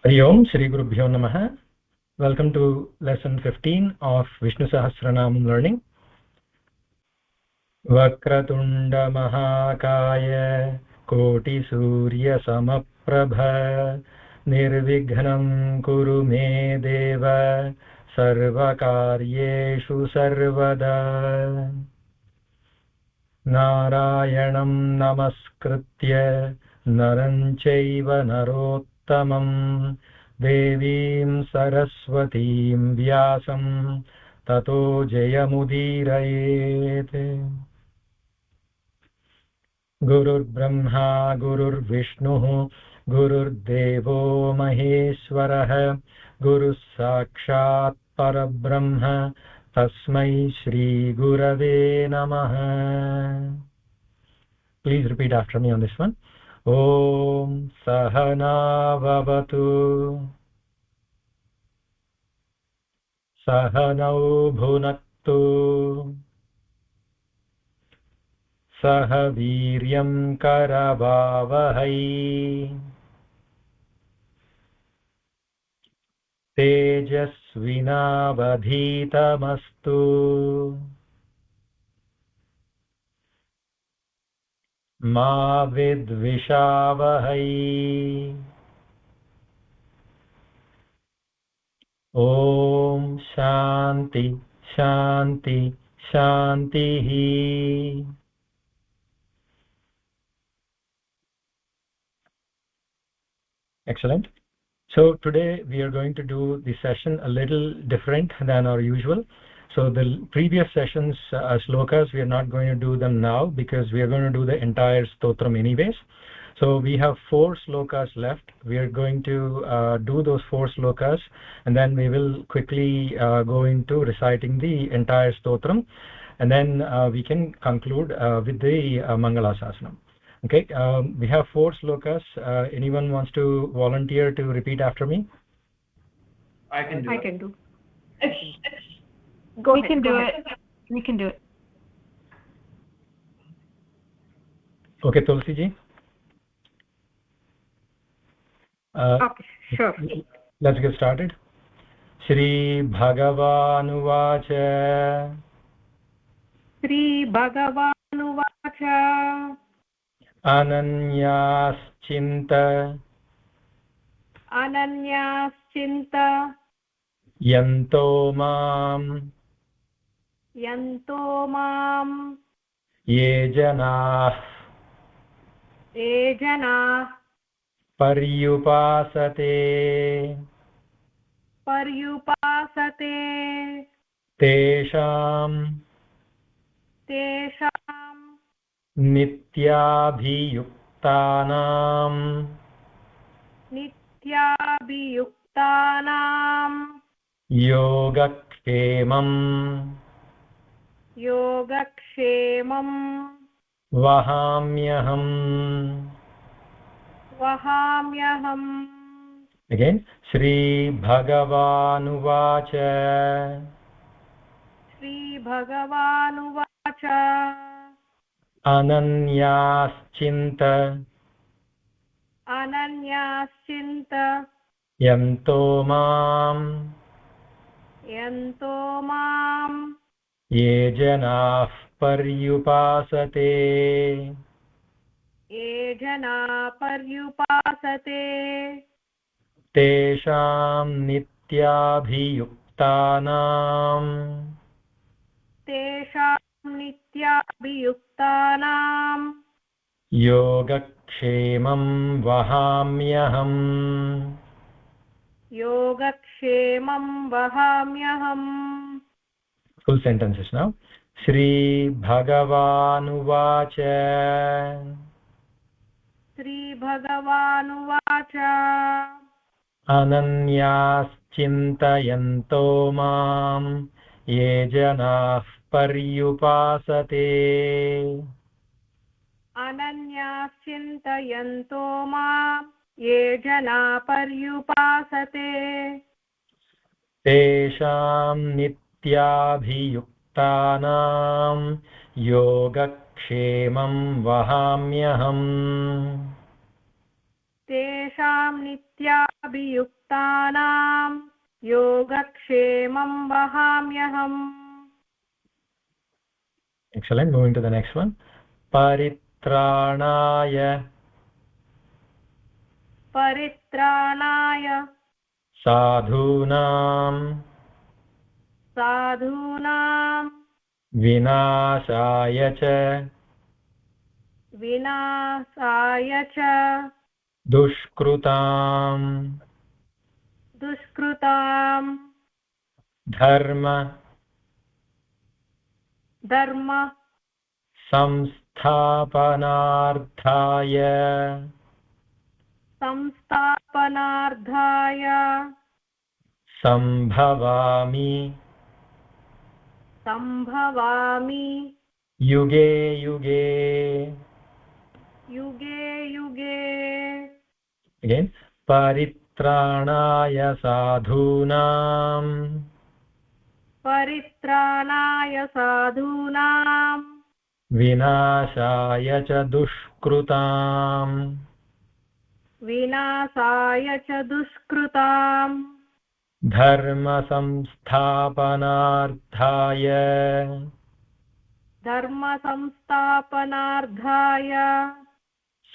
Hari Om, Shri Gurubhyo Namaha. Welcome to lesson 15 of Vishnu Sahasranam learning. Vakratunda Mahakaya Koti Surya Samaprabha Nirvighnam Kuru Me Deva Sarva Karyeshu Sarvada Narayanam Namaskritya Naram Chaiva Narottamam Devim Saraswatim Vyasam Tato Jayamudiraet. Gurur Brahma Gurur Vishnu Gurur Devo Maheshwarah Guru Sakshat Parabrahma Tasmai Shri Gurave Namaha. Please repeat after me on this one. Om Sahana Vavatu Sahanau Bhunaktu Sah Viryam Karavavahai Tejasvinavadhitamastu Ma Vidvishavahai. Om Shanti Shanti Shanti. Excellent. So today we are going to do the session a little different than our usual. So the previous sessions slokas, we are not going to do them now because we are going to do the entire stotram anyways. So we have 4 slokas left. We are going to do those 4 slokas, and then we will quickly go into reciting the entire stotram, and then we can conclude with the Mangalasasanam. Okay, we have 4 slokas. Anyone wants to volunteer to repeat after me? I can do I it. can do. We can do it. We can do it. Okay, Tulsi ji. Okay, sure. Let's get started. Shri Bhagavanuvacha. Shri Bhagavanuvacha. Ananyaschinta Ananyaschinta Yanto Mam Yanto Mam Ye Janah Ye Janah Paryupasate Paryupasate Tesham Tesham Nityabhiyuktanam Nityabhiyuktanam Yogakshemam Yogakshemam Vahamyaham. Vahamyaham. Again, Shri Bhagavanuvacha. Shri Bhagavanuvacha. Ananyaschinta Ananyaschinta Yanto Mam Yanto Mam Ye Janah Paryupasate Ye Jana Paryupasate Tesham Nityabhiyuktanam Tesham Nityabhiyuktanam Yogakshemam Vahamyaham. Yogakshemam Vahamyaham. Full sentences now. Shri Bhagavanuvacha. Shri Bhagavanuvacha. Ananyaschintayanto Mam Ye Janah Paryupasate Ananyaschintayanto Mam Ye Jana Paryupasate Tesham Nityabhiyuktanam Yogakshemam Vahamyaham. Tesham Nityabhiyuktanam गुणाभियुक्तानां योगक्षेमं वहाम्यहम्. Excellent. Moving to the next one. Paritranaya परित्राणाय sadhunam साधूनां vinashaya cha विनाशाय च dushkrutam दुष्कृतां dharma धर्म samsthapanarthaya संस्थापनार्थाय sambhavami संभवामि yuge yuge. युगे युगे. Again, paritranaya sadhunam परित्राणाय साधूनां vinashaya cha dushkrutam विनाशाय च दुष्कृतां dharma samsthapanarthaya धर्म संस्थापनार्थाय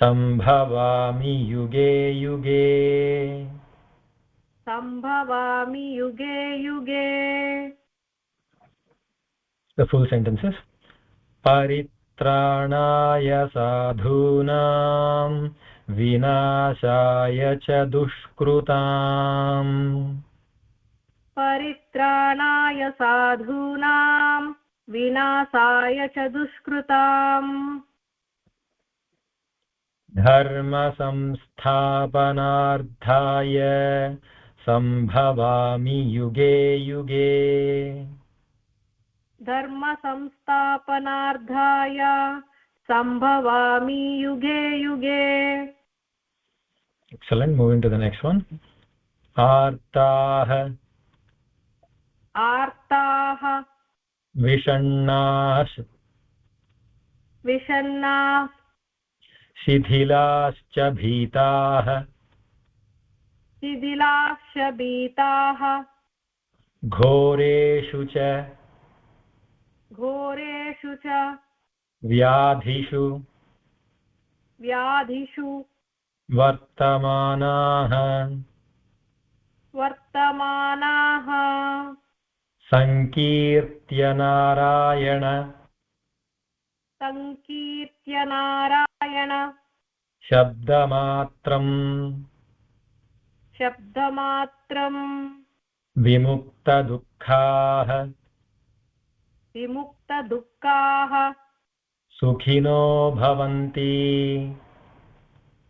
sambhavami yuge yuge. संभवामि युगे युगे. The full sentences. Paritranaya sadhunam vinashaya cha dushkrutam. परित्राणाय साधूनां विनाशाय च दुष्कृताम् dharma samsthapanarthaya sambhavami yuge yuge. धर्म संस्थापनार्थाय संभवामि युगे युगे. Excellent. Moving to the next one. Artah आर्ताः vishannaः विषण्णाः शिथिलाश्च भीताः शिथिलाश्च भीताः घोरेषु च घोरेषु च व्याधिषु व्याधिषु वर्तमानाः वर्तमानाः संकीर्त्य नारायण संकीर्त्य नारायण शब्दमात्रम् शब्दमात्रम् विमुक्तदुःखाः विमुक्तदुःखाः सुखिनो भवन्ति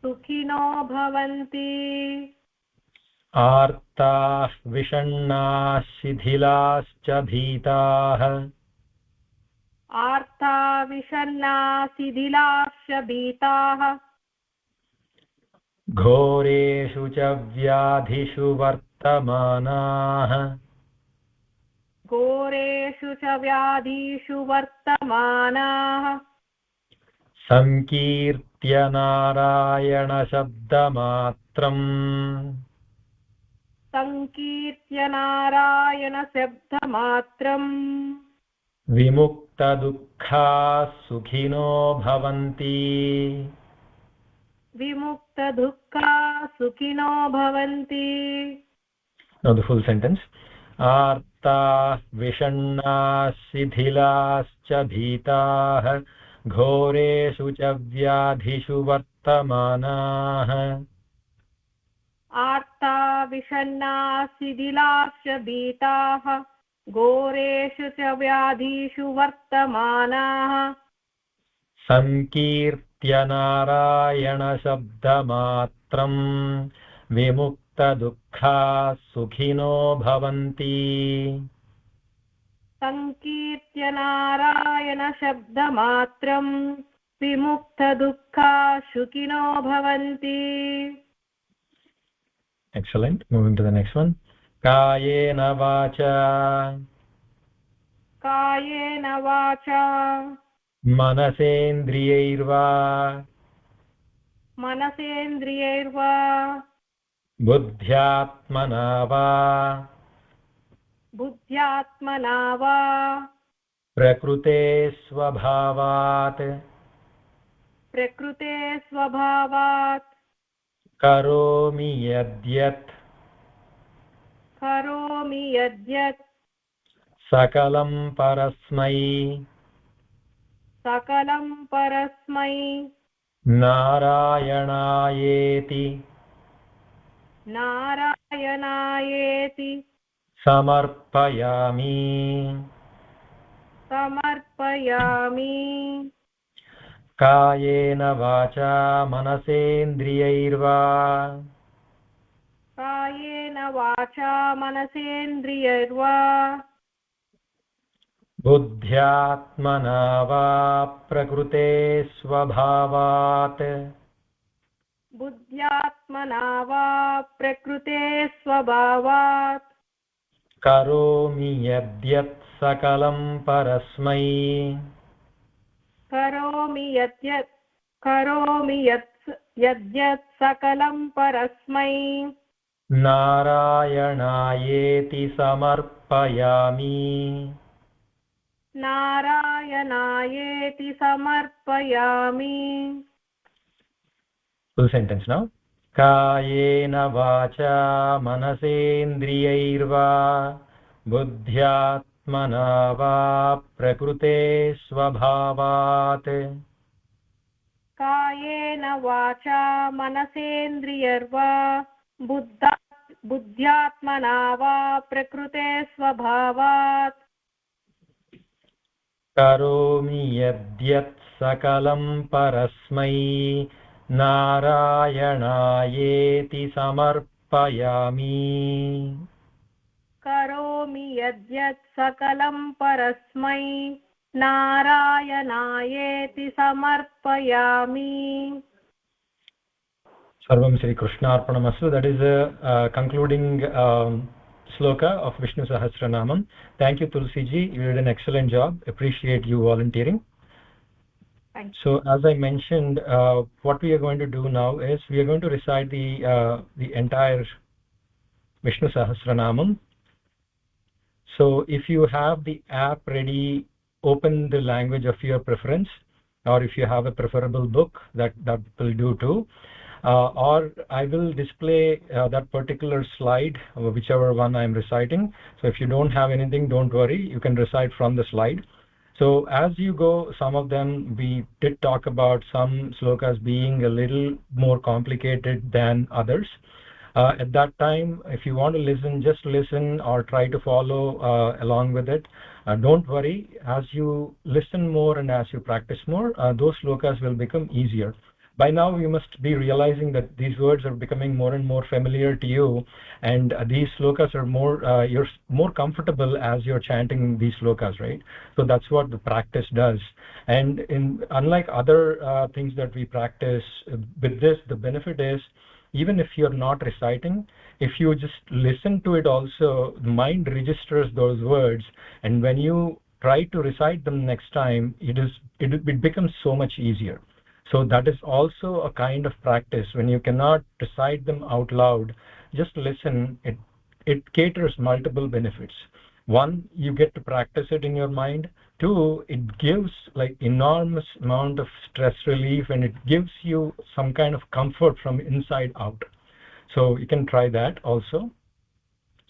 सुखिनो भवन्ति. आर्ताः विषण्णाः शिथिलाश्च भीताः आर्ता विषण्णा शिथिलाश्च भीताः घोरेषु च व्याधिषु वर्तमानाः घोरेषु च व्याधिषु वर्तमानाः संकीर्त्य नारायणशब्दमात्रम् संकीर्त्य नारायण शब्दमात्रम् विमुक्तदुःखाः सुखिनो भवन्ति विमुक्तदुःखाः सुखिनो भवन्ति. Now the full sentence. आर्ताः विषण्णाः शिथिलाश्च भीताः घोरेषु च व्याधिषु वर्तमानाः आर्ता विषण्णा शिथिलाश्च भीताः घोरेषु च व्याधिषु वर्तमानाः संकीर्त्य नारायणशब्दमात्रम् विमुक्तदुःखाः सुखिनो भवन्ति संकीर्त्य नारायण शब्दमात्रम् विमुक्तदुःखाः सुखिनो भवन्ति. Excellent. Moving to the next one. कायेन वाचा कायेन वाचा मनसेन्द्रियैर्वा मनसेन्द्रियैर्वा बुद्ध्यात्मना वा बुद्ध्यात्मना वा प्रकृते स्वभावात् प्रकृते स्वभावात् करोमि यद्यत् करोमि यद्यत् सकलं परस्मै सकलं परस्मै नारायणायेति नारायणायेति समर्पयामि समर्पयामि कायेन वाचा मनसेन्द्रियैर्वा कायेन वाचा मनसेन्द्रियैर्वा बुद्ध्यात्मना वा प्रकृते स्वभावात् बुद्ध्यात्मना वा प्रकृते स्वभावात् करोमि यद्यत् सकलं परस्मै करोमि यद्यत् सकलं परस्मै नारायणायेति समर्पयामि नारायणायेति समर्पयामि full sentence now कायेन वाचा मनसेन्द्रियैर्वा बुद्ध्यात्मना वा प्रकृते स्वभावात् कायेन वाचा मनसेन्द्रियैर्वा बुद्ध्यात्मना वा प्रकृते स्वभावात् करोमि यद्यत् सकलं परस्मै नारायणायेति समर्पयामि करोमि यद्यत् सकलं परस्मै नारायणायेति समर्पयामि Sarvam Shri Krishnarpanamastu. That is a concluding sloka of Vishnu Sahasranamam. Thank you, Tulsi ji. You did an excellent job. Appreciate you volunteering. Thank you. So, as I mentioned, what we are going to do now is we are going to recite the entire Vishnu Sahasranamam. So, if you have the app ready, open the language of your preference, or if you have a preferable book, that will do too. Or I will display that particular slide, whichever one I am reciting. So if you don't have anything, don't worry, you can recite from the slide. So as you go, some of them we did talk about some slokas being a little more complicated than others. At that time, if you want to listen, just listen or try to follow along with it. Don't worry, as you listen more and as you practice more, those slokas will become easier. By now you must be realizing that these words are becoming more and more familiar to you, and these slokas are more you're more comfortable as you're chanting these slokas, right? So that's what the practice does. And unlike other things that we practice, with this the benefit is, even if you're not reciting, if you just listen to it also, the mind registers those words, and when you try to recite them next time, it becomes so much easier. So that is also a kind of practice. When you cannot recite them out loud, just listen. It caters multiple benefits. One, you get to practice it in your mind. Two, it gives like enormous amount of stress relief, and it gives you some kind of comfort from inside out. So you can try that also.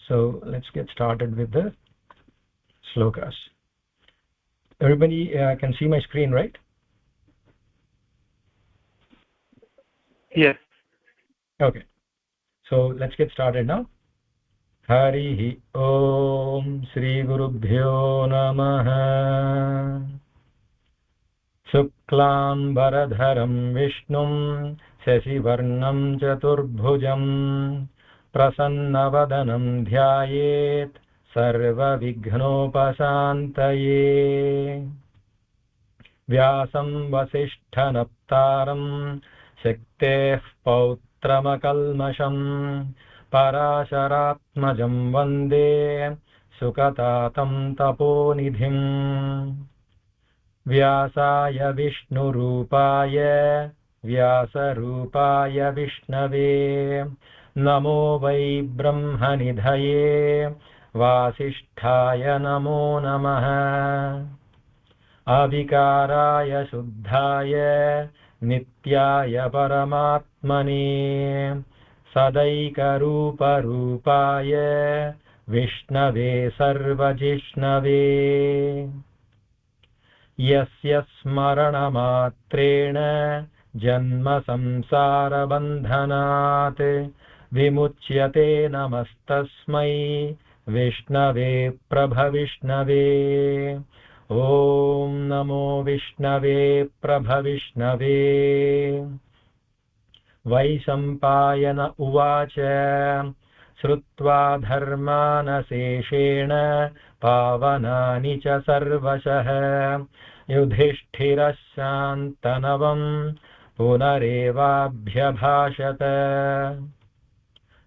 So let's get started with the slokas. Everybody can see my screen, right? Yes. Okay, so let's get started now. Harihi Om Shri Gurubhyo Namaha. Shuklam Varadharam Vishnum Shashivarnam Chaturbhujam Prasannavadanam Dhyayet Sarva Vignopasantaye. Vyasam Vasishthanaptaram Shakteh Pautramakalmasham Parasharatmajam Vande Sukatatam Taponidhim. Vyasaya Vishnurupaya Vyasarupaya Vishnave नमो वै ब्रह्मनिधये वासिष्ठाय नमो नमः अविकाराय शुद्धाय नित्याय परमात्मने सदैकरूपरूपाय विष्णवे सर्वजिष्णवे यस्य स्मरणमात्रेण जन्म संसारबन्धनात् विमुच्यते नमस्तस्मै विष्णवे प्रभविष्णवे ॐ नमो विष्णवे प्रभविष्णवे वैशम्पायन उवाच श्रुत्वा धर्मानशेषेण पावनानि च सर्वशः युधिष्ठिरः शान्तनवं पुनरेवाभ्यभाषत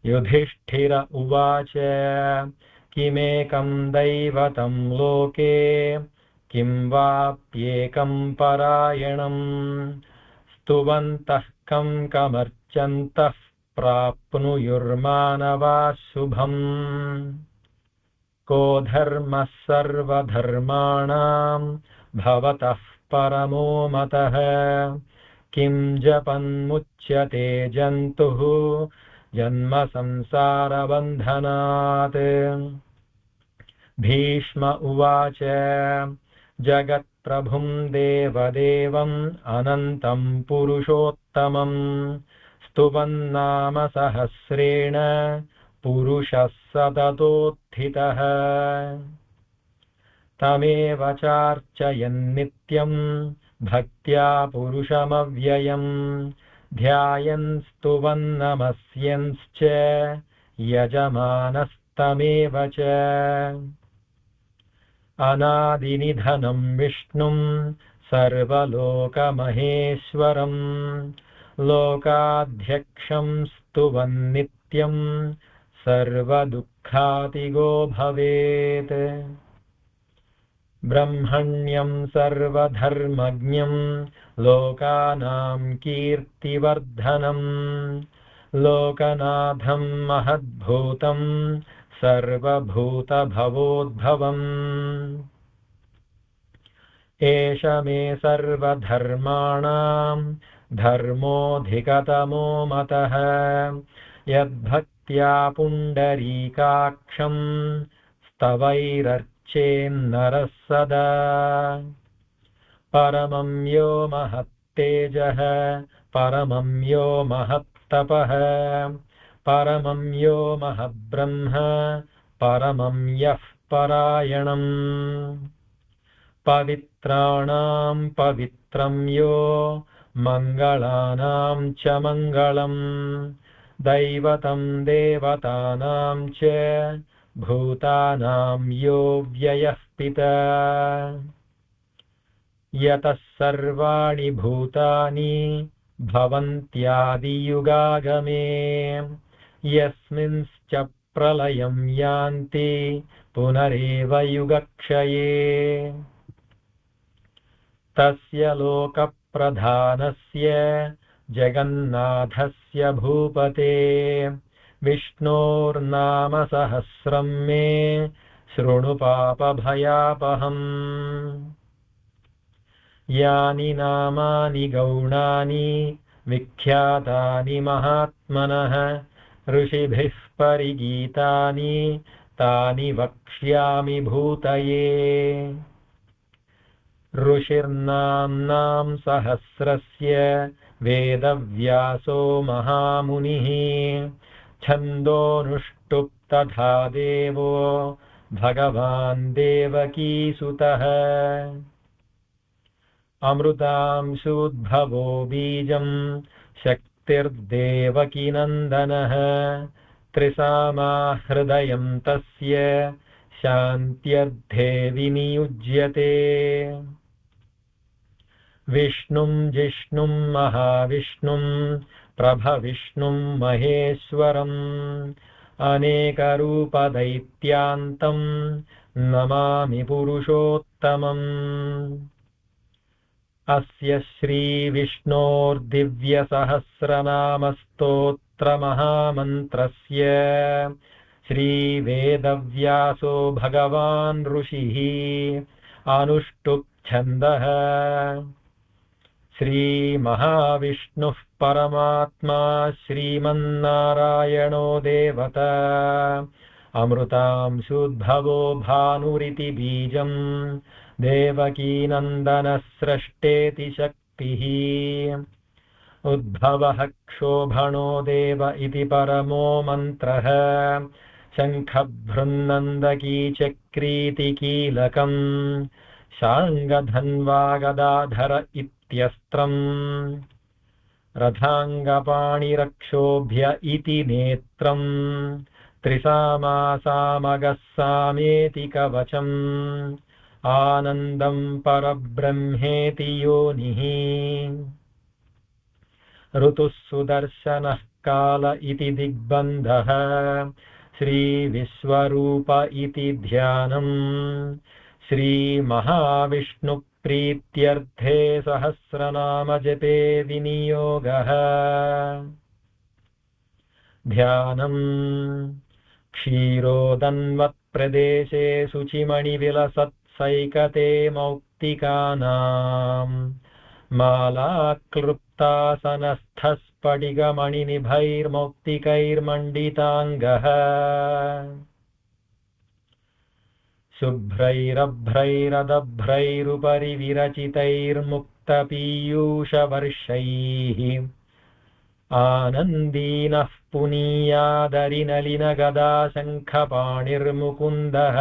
युधिष्ठिर उवाच किमेकं दैवतं लोके किं वाप्येकं परायणं स्तुवन्तः कमर्चन्तः प्राप्नुयुर्मानवाः शुभम् को धर्मः सर्वधर्माणां भवतः परमो मतः किं जपन्मुच्यते जन्तुः जन्म संसारबन्धनात् भीष्म उवाच जगत्प्रभुं देवदेवम् अनन्तं पुरुषोत्तमं स्तुवन्नाम सहस्रेण पुरुषः सततोत्थितः तमेव चार्चयन्नित्यं भक्त्या पुरुषमव्ययम् ध्यायन् स्तुवन्नमस्यंश्च यजमानस्तमेव च अनादिनिधनं विष्णुं सर्वलोकमहेश्वरं लोकाध्यक्षं स्तुवन्नित्यं सर्वदुःखातिगो भवेत् ब्रह्मण्यं सर्वधर्मज्ञं लोकानां कीर्तिवर्धनं लोकनाथं महद्भूतं सर्वभूतभवोद्भवम् एष मे सर्वधर्माणां धर्मोऽधिकतमो मतः यद्भक्त्या पुण्डरीकाक्षं स्तवैरर्चेन्नरः सदा परमं यो महत्तेजः परमं यो महत्तपः परमं यो महब्रह्म परमं यः परायणम् पवित्राणां पवित्रं यो मङ्गलानां च मङ्गलम् दैवतं देवतानां च भूतानां यो व्ययः पिता यतः सर्वाणि भूतानि भवन्त्यादियुगागमे यस्मिंश्च प्रलयं यान्ति पुनरेव युगक्षये तस्य लोकप्रधानस्य जगन्नाथस्य भूपते विष्णोर्नाम सहस्रं मे शृणु पापभयापहम् यानि नामानि गौणानि विख्यातानि महात्मनः ऋषिभिः परिगीतानि तानि वक्ष्यामि भूतये ऋषिर्नाम्नां सहस्रस्य वेदव्यासो महामुनिः छन्दोनुष्टुप् तथा देवो भगवान् देवकीसुतः अमृतांशुद्भवो बीजं शक्तिर्देवकीनन्दनः त्रिसामा हृदयं तस्य शान्त्यर्थे विनियुज्यते विष्णुं जिष्णुं महाविष्णुं प्रभविष्णुं महेश्वरम् अनेकरूपदैत्यान्तं नमामि पुरुषोत्तमम् अस्य श्रीविष्णोर्दिव्यसहस्रनामस्तोत्रम् सहस्रमहामन्त्रस्य श्रीवेदव्यासो भगवान् ऋषिः अनुष्टुप् छन्दः श्रीमहाविष्णुः परमात्मा श्रीमन्नारायणो देवता अमृतांशुद्भवो भानुरिति बीजम् देवकीनन्दनस्रष्टेति शक्तिः उद्भवः क्षोभणो देव इति परमो मन्त्रः शङ्खभृन्नन्दकी चक्रीति कीलकम् शाङ्गधन्वा गदाधर इत्यस्त्रम् रथाङ्गपाणिरक्षोभ्य इति नेत्रम् त्रिसामासामगः सामेति कवचम् आनन्दं परब्रह्मेति योनिः ऋतुः सुदर्शनः काल इति दिग्बन्धः श्रीविश्वरूप इति ध्यानम् श्रीमहाविष्णुप्रीत्यर्थे सहस्रनामजपे विनियोगः ध्यानम् क्षीरोदन्वत्प्रदेशे शुचिमणिविलसत्सैकते मौक्तिकानाम् मालाक्लृप्तासनस्थस्फटिकमणिनिभैर्मौक्तिकैर्मण्डिताङ्गः शुभ्रैरभ्रैरदभ्रैरुपरि विरचितैर्मुक्तपीयूषवर्षैः आनन्दीनः पुनीयादरिनलिनगदा शङ्खपाणिर्मुकुन्दः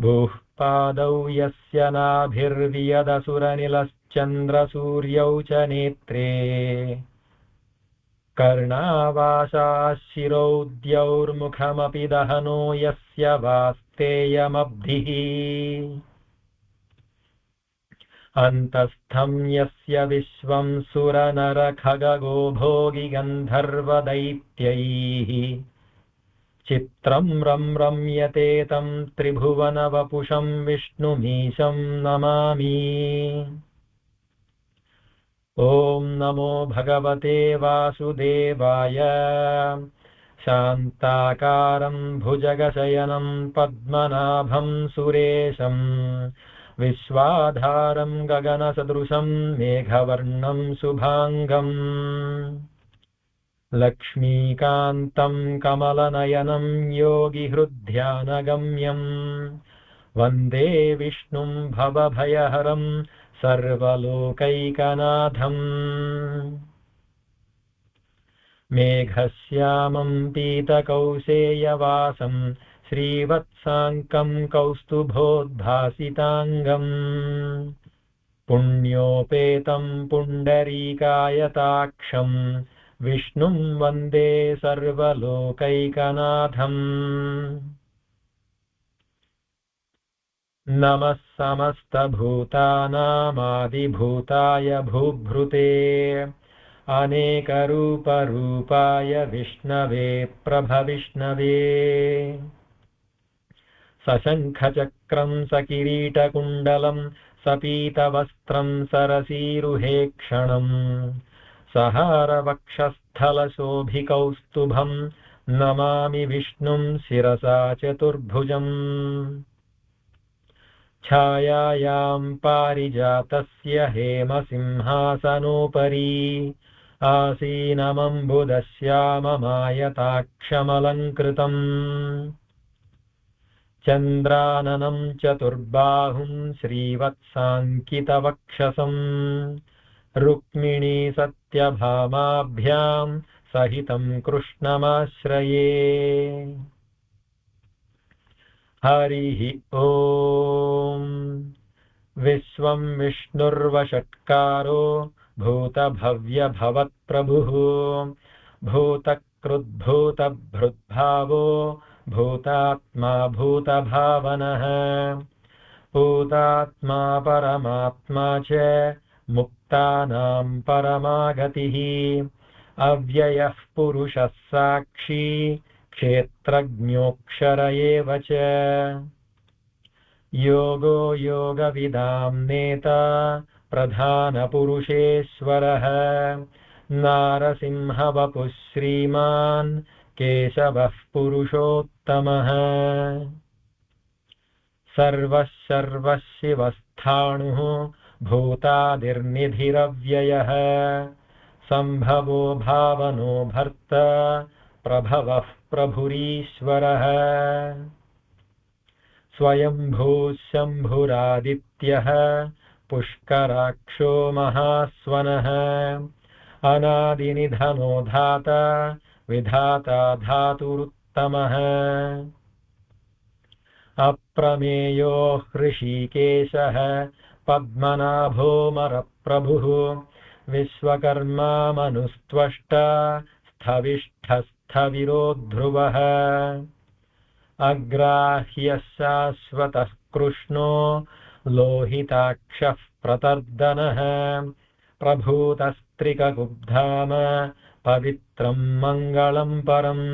भूः पादौ यस्य नाभिर्वियदसुरनिलश्चन्द्रसूर्यौ च नेत्रे कर्णावासाः शिरौद्यौर्मुखमपि दहनो यस्य वास्तेयमब्धिः अन्तस्थं यस्य विश्वं सुरनरखगो भोगिगन्धर्वदैत्यैः चित्रं रम्यते तं त्रिभुवनवपुषं विष्णुमीशं नमामि। ॐ नमो भगवते वासुदेवाय। शान्ताकारं भुजगशयनं पद्मनाभं सुरेशं विश्वाधारं गगनसदृशं मेघवर्णं शुभांगं लक्ष्मीकान्तं कमलनयनं योगिहृद्ध्यानगम्यं वन्दे विष्णुं भवभयहरं सर्वलोकैकनाथम्। मेघश्यामं पीतकौसेयवासं श्रीवत्साङ्कं कौस्तुभोद्भासिताङ्गम् पुण्योपेतं पुण्डरीकायताक्षं विष्णुं वन्दे सर्वलोकैकनाथम्। नमः समस्तभूतानामादिभूताय भूभृते अनेकरूपरूपाय विष्णवे प्रभविष्णवे। सशङ्खचक्रं सकिरीटकुण्डलं सपीतवस्त्रं सरसीरुहेक्षणं सहारवक्षस्थलशोभिकौस्तुभं नमामि विष्णुं शिरसा चतुर्भुजम्। छायायां पारिजातस्य हेमसिंहासनोपरि आसीनमम्बुदश्याममायताक्षमलङ्कृतम् चन्द्राननं चतुर्बाहुं श्रीवत्साङ्कितवक्षसं रुक्मिणी सत्यभामाभ्यां सहितं कृष्णमाश्रये। हरिः ॐ। विश्वं विष्णुर्वषट्कारो भूतभव्यभवत्प्रभुः भूतकृद्भूतभृद्भावो भूतात्मा भूतभावनः भूतात्मा परमात्मा च मुक्तानां परमागतिः अव्ययः पुरुषः साक्षी क्षेत्रज्ञोऽक्षर एव च योगो योगविदां नेता प्रधानपुरुषेश्वरः नारसिंहवपुः श्रीमान् केशवः पुरुषोत्तमः सर्वः सर्वशिवस्थाणुः भूतादिर्निधिरव्ययः सम्भवो भावनो भर्ता प्रभवः प्रभुरीश्वरः स्वयंभूः शम्भुरादित्यः पुष्कराक्षो महास्वनः अनादिनिधनो धाता विधाता धातुरुत्तमः अप्रमेयो हृषीकेशः पद्मनाभो मरप्रभुः विश्वकर्मा मनुस्त्वष्टा स्थविष्ठस्थविरो ध्रुवः अग्राह्यः शाश्वतः कृष्णो लोहिताक्षः प्रतर्दनः प्रभूतस्त्रिककुब्धाम पवित्रं मङ्गलं परम्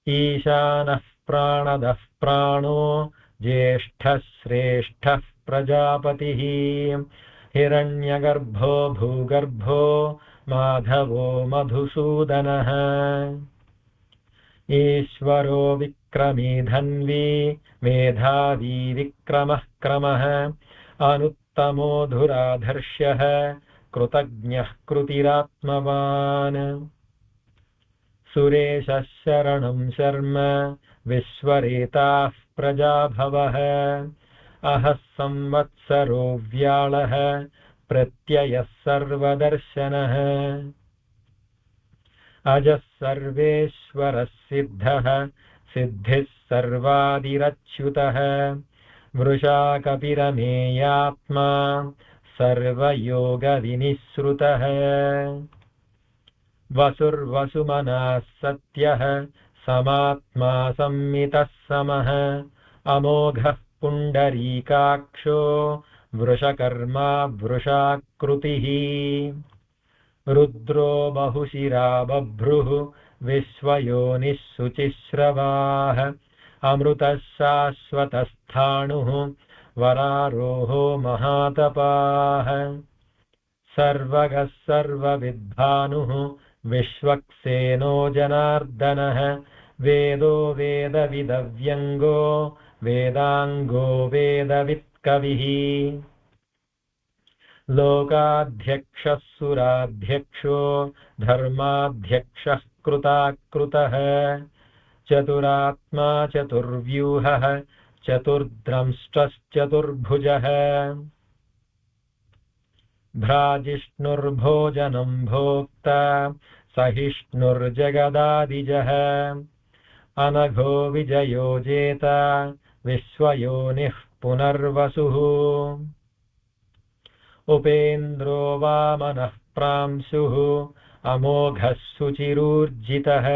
ईशानः प्राणदः प्राणो ज्येष्ठः श्रेष्ठः प्रजापतिः हिरण्यगर्भो भूगर्भो माधवो मधुसूदनः ईश्वरो विक्रमी धन्वी मेधावी विक्रमः क्रमः अनुत्तमो धुराधर्ष्यः कृतज्ञः कृतिरात्मवान् सुरेशः शरणं शर्म विश्वरेताः प्रजाभवः अहः संवत्सरो व्याळः प्रत्ययः सर्वदर्शनः अजः सर्वेश्वरः सिद्धः सिद्धिः सर्वादिरच्युतः वृषाकपिरमेयात्मा सर्वयोगविनिःसृतः वसुर्वसुमनः सत्यः समात्मा संमितः समः अमोघः पुण्डरीकाक्षो वृषकर्मा वृषाकृतिः रुद्रो बहुशिरा बभ्रुः विश्वयोनिः शुचिश्रवाः अमृतः शाश्वतस्थाणुः वरारोहो महातपाः सर्वगः सर्वविद्भानुः विश्वक्सेनो जनार्दनः वेदो वेदविदव्यङ्गो वेदाङ्गो वेदवित्कविः लोकाध्यक्षः सुराध्यक्षो धर्माध्यक्षः कृताकृतः चतुरात्मा चतुर्व्यूहः चतुर्द्रंष्टश्चतुर्भुजः भ्राजिष्णुर्भोजनं भोक्ता सहिष्णुर्जगदादिजः अनघो विजयो जेता विश्वयोनिः पुनर्वसुः उपेन्द्रो वामनः प्रांशुः अमोघः शुचिरूर्जितः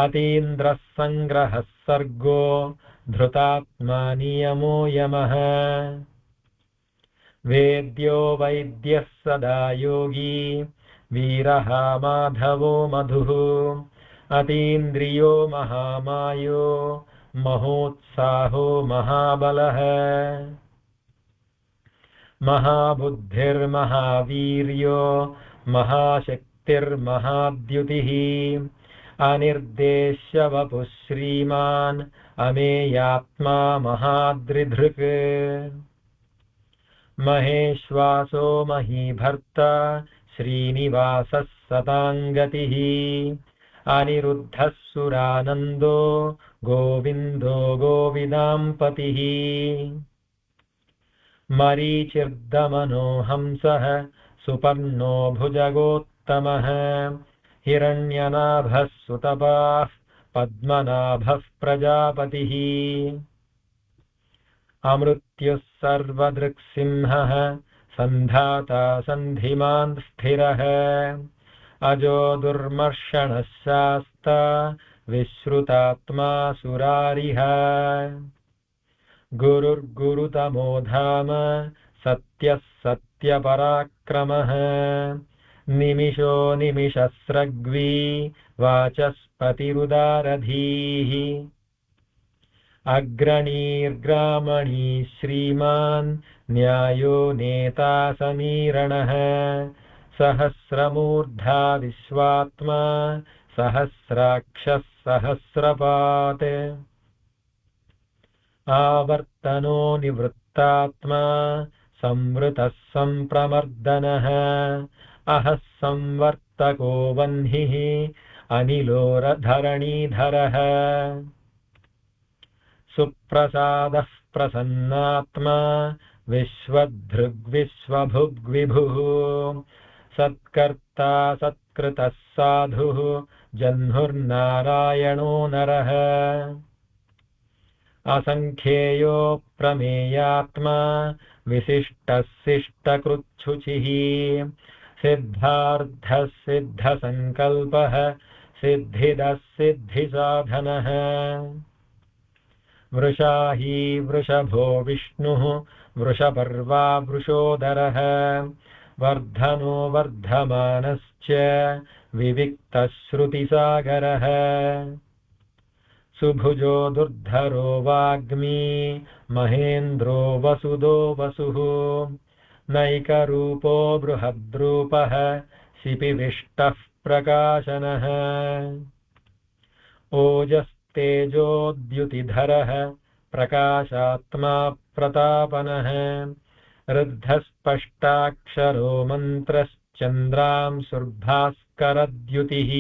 अतीन्द्रः सङ्ग्रहः सर्गो धृतात्मा नियमो यमः वेद्यो वैद्यः सदा योगी वीरः माधवो मधुः अतीन्द्रियो महामायो महोत्साहो महाबलः महाबुद्धिर्महावीर्यो महाशक्तिर्महाद्युतिः अनिर्देश्य वपुः श्रीमान् अमेयात्मा महाद्रिधृक् महेश्वासो महीभर्ता श्रीनिवासः सताङ्गतिः अनिरुद्धः सुरानन्दो गोविन्दो गोविदाम्पतिः मरीचिर्दमनो हंसः सुपर्णो भुजगोत्तमः हिरण्यनाभः सुतपाः पद्मनाभः प्रजापतिः अमृत्युः सर्वदृक्सिंहः सन्धाता सन्धिमान् स्थिरः अजो दुर्मर्षणः शास्ता विश्रुतात्मा सुरारिः गुरुर्गुरुतमो धाम सत्यः सत्यपराक्रमः निमिषो निमिषस्रग्वी वाचस्पतिरुदारधीः अग्रणीर्ग्रामणी श्रीमान् न्यायो नेता समीरणः सहस्रमूर्धा विश्वात्मा सहस्राक्षः सहस्रपात् आवर्तनो निवृत्तात्मा संवृतः संप्रमर्दनः अहः संवर्तको वह्निः अनिलोरधरणीधरः सुप्रसादः प्रसन्नात्मा विश्वभृग्विश्वभुग्विभुः सत्कर्ता सत्कृतः साधुः जह्नुर्नारायणो नरः असंख्येयो प्रमेयात्मा विशिष्टः शिष्टकृच्छुचिः सिद्धार्थः सिद्धसंकल्पः सिद्धिदः सिद्धिसाधनः वृषाही वृषभो विष्णुः वृषपर्वा वृषोदरः वर्धनो वर्धमानश्च विविक्तः श्रुतिसागरः सुभुजो दुर्धरो वाग्मी महेन्द्रो वसुदो वसुः नैकरूपो बृहद्रूपः शिपिविष्टः प्रकाशनः ओजस्तेजोद्युतिधरः प्रकाशात्मा प्रतापनः ऋद्धस्पष्टाक्षरो मन्त्रश्चन्द्रांशुर्भास्करद्युतिः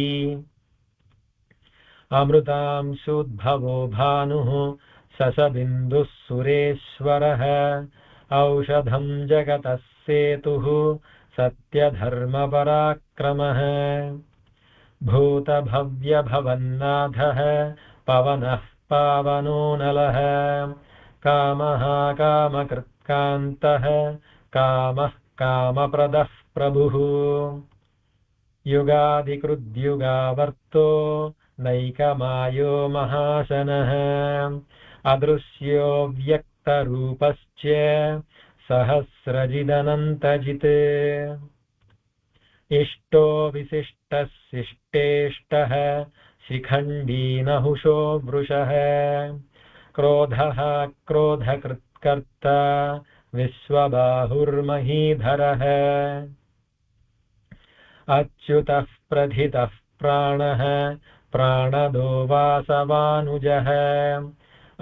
अमृतांशुद्भवो भानुः शशबिन्दुः सुरेश्वरः औषधं जगतः सेतुः सत्यधर्मपराक्रमः भूतभव्यभवन्नाथः पवनः पावनो नलः कामः कामकृत्कान्तः कामः कामप्रदः प्रभुः युगादिकृद्युगावर्तो नैकमायो महाशनः अदृश्यो व्यक्तरूपश्च सहस्रजिदनन्तजित् इष्टो विशिष्टः शिष्टेष्टः शिखण्डी नहुषो वृषः क्रोधः क्रोधकृत्कर्ता विश्वबाहुर्महीधरः अच्युतः प्रथितः प्राणः प्राणदो वासवानुजः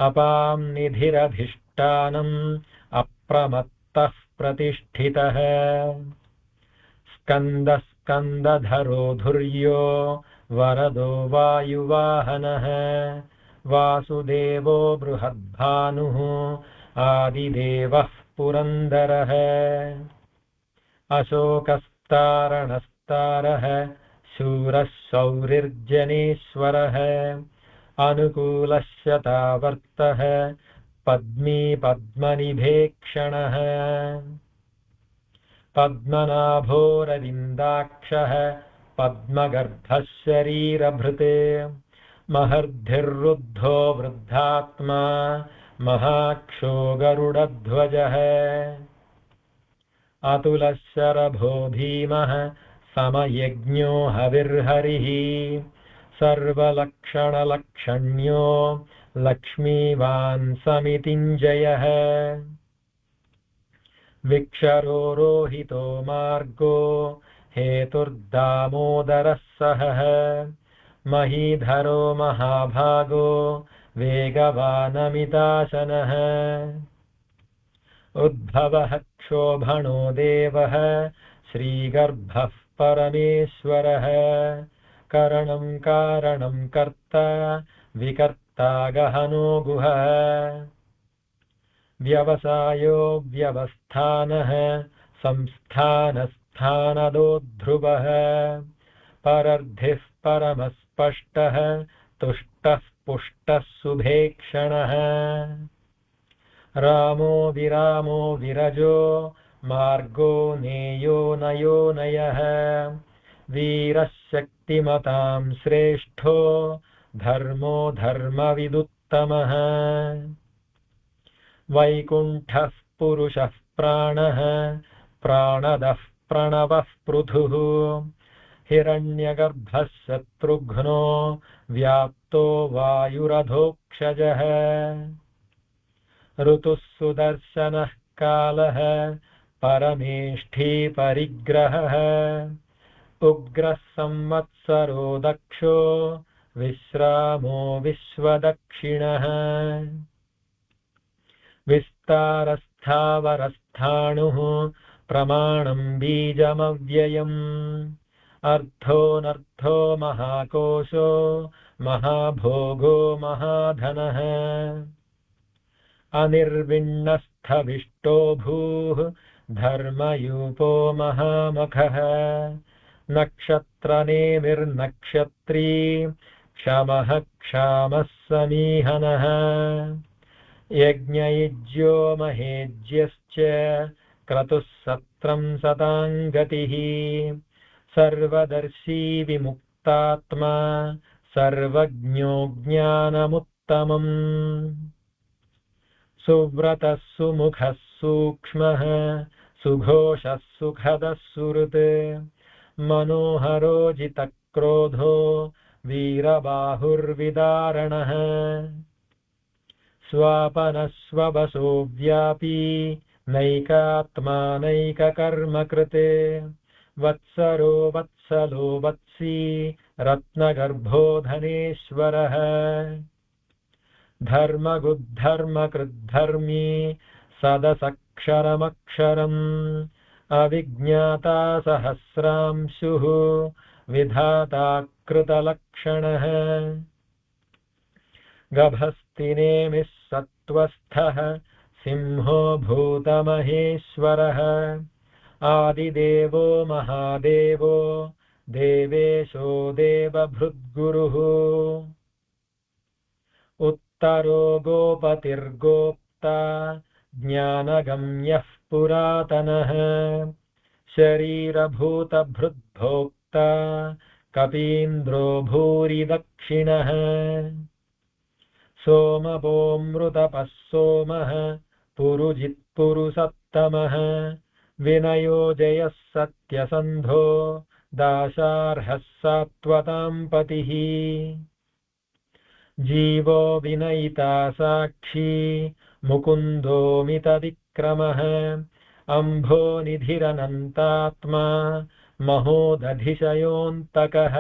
अपां निधिरधिष्ठानम् अप्रमत्तः प्रतिष्ठितः स्कन्दस्कन्दधरो धुर्यो वरदो वायुवाहनः वासुदेवो बृहद्भानुः आदिदेवः पुरन्दरः अशोकस्तारणस्तारः शूरः शौरिर्जनेश्वरः अनुकूलश्यतावर्तः पद्मी पद्मनिभेक्षणः पद्मनाभोरविन्दाक्षः पद्मगर्भः शरीरभृत् महर्धिर्रुद्धो वृद्धात्मा महाक्षो गरुडध्वजः अतुलः शरभो भीमः समयज्ञो हविर्हरिः सर्वलक्षणलक्षण्यो लक्ष्मीवान् समितिञ्जयः विक्षरो रोहितो मार्गो हेतुर्दामोदरः सहः महीधरो महाभागो वेगवानमिताशनः उद्भवः क्षोभणो देवः श्रीगर्भः परमेश्वरः करणं कारणं कर्ता विकर्ता गहनो गुहः व्यवसायो व्यवस्थानः संस्थानस्थानदो ध्रुवः परर्धिः परमस्पष्टः तुष्टः पुष्टः सुभेक्षणः रामो विरामो विरजो मार्गो नेयो नयो नयः वीरः शक्तिमतां श्रेष्ठो धर्मो धर्मविदुत्तमः वैकुण्ठः पुरुषः प्राणः प्राणदः प्रणवः पृथुः हिरण्यगर्भः शत्रुघ्नो व्याप्तो वायुरधोक्षजः ऋतुः सुदर्शनः कालः परमेष्ठी परिग्रहः उग्रः संवत्सरो दक्षो विश्रामो विश्वदक्षिणः विस्तारस्थावरस्थाणुः प्रमाणं बीजमव्ययम् अर्थोऽनर्थो महाकोशो महाभोगो महाधनः अनिर्विण्णस्थविष्टो भूः धर्मयूपो महामखः नक्षत्रनेमिर्नक्षत्री क्षमः क्षामः समीहनः यज्ञयुज्यो महेज्यश्च क्रतुः सत्रं सताङ्गतिः सर्वदर्शी विमुक्तात्मा सर्वज्ञो ज्ञानमुत्तमम् सुव्रतः सुमुखः सूक्ष्मः सुघोषः सुखदः सुहृत् मनोहरो जितक्रोधो वीरबाहुर्विदारणः स्वापनः स्ववसो व्यापी नैकात्मा नैककर्मकृते वत्सरो वत्सलो वत्सी रत्नगर्भो धनेश्वरः धर्मगुद्धर्मकृद्धर्मी सदसक्षरमक्षरम् अविज्ञाता सहस्रांशुः विधाता कृतलक्षणः गभस्तिनेमिः सत्त्वस्थः सिंहो भूतमहेश्वरः आदिदेवो महादेवो देवेशो देवभृद्गुरुः उत्तरो गोपतिर्गोप्ता ज्ञानगम्यः पुरातनः शरीरभूतभृद्भोक्ता कपीन्द्रो भूरिदक्षिणः सोमपोऽमृतपः सोमः पुरुजित्पुरुसत्तमः विनयो जयः सत्यसन्धो दाशार्हः सात्वतां पतिः जीवो विनयिता साक्षी मुकुन्दो मितविक्रमः अम्भो निधिरनन्तात्मा महोदधिशयोऽन्तकः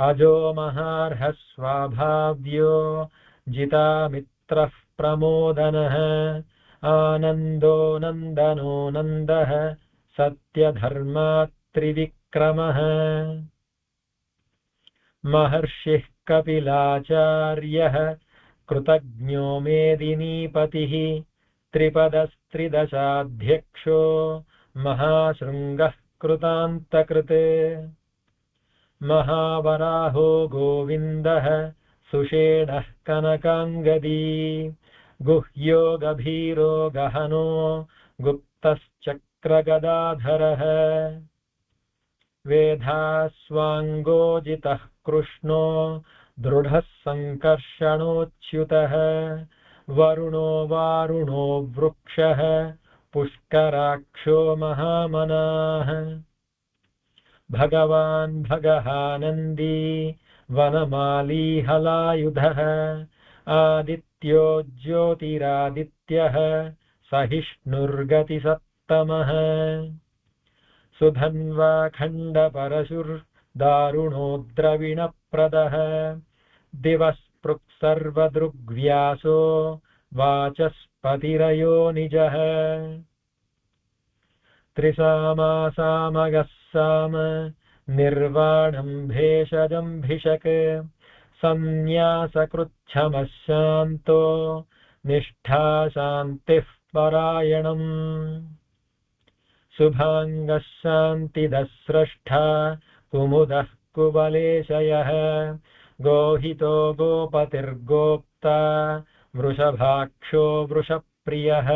अजो महार्हः स्वाभाव्यो जितामित्रः प्रमोदनः आनन्दो नन्दनो नन्दः सत्यधर्मात्रिविक्रमः महर्षिः कपिलाचार्यः कृतज्ञो मेदिनीपतिः त्रिपदस्त्रिदशाध्यक्षो महाशृङ्गः कृतान्तकृत् महावराहो गोविन्दः सुषेणः कनकाङ्गदी गुह्यो गभीरो गहनो गुप्तश्चक्रगदाधरः वेधास्वाङ्गोजितः कृष्णो दृढः सङ्कर्षणोच्युतः वरुणो वारुणो वृक्षः पुष्कराक्षो महामनाः भगवान् भगहानन्दी वनमाली हलायुधः आदित्यो ज्योतिरादित्यः सहिष्णुर्गतिसत्तमः सुधन्वा खण्डपरशुर्दारुणो द्रविणप्रदः दिवस्पृक्सर्वदृग्व्यासो वाचस्पतिरयो निजः त्रिसामासामगः साम निर्वाणं भेषजम्भिषक् संन्यासकृच्छमः शान्तो निष्ठा शान्तिः परायणम् शुभाङ्गः शान्तिदः स्रष्टा कुमुदः कुवलेशयः गोहितो गोपतिर्गोप्ता वृषभाक्षो वृषप्रियः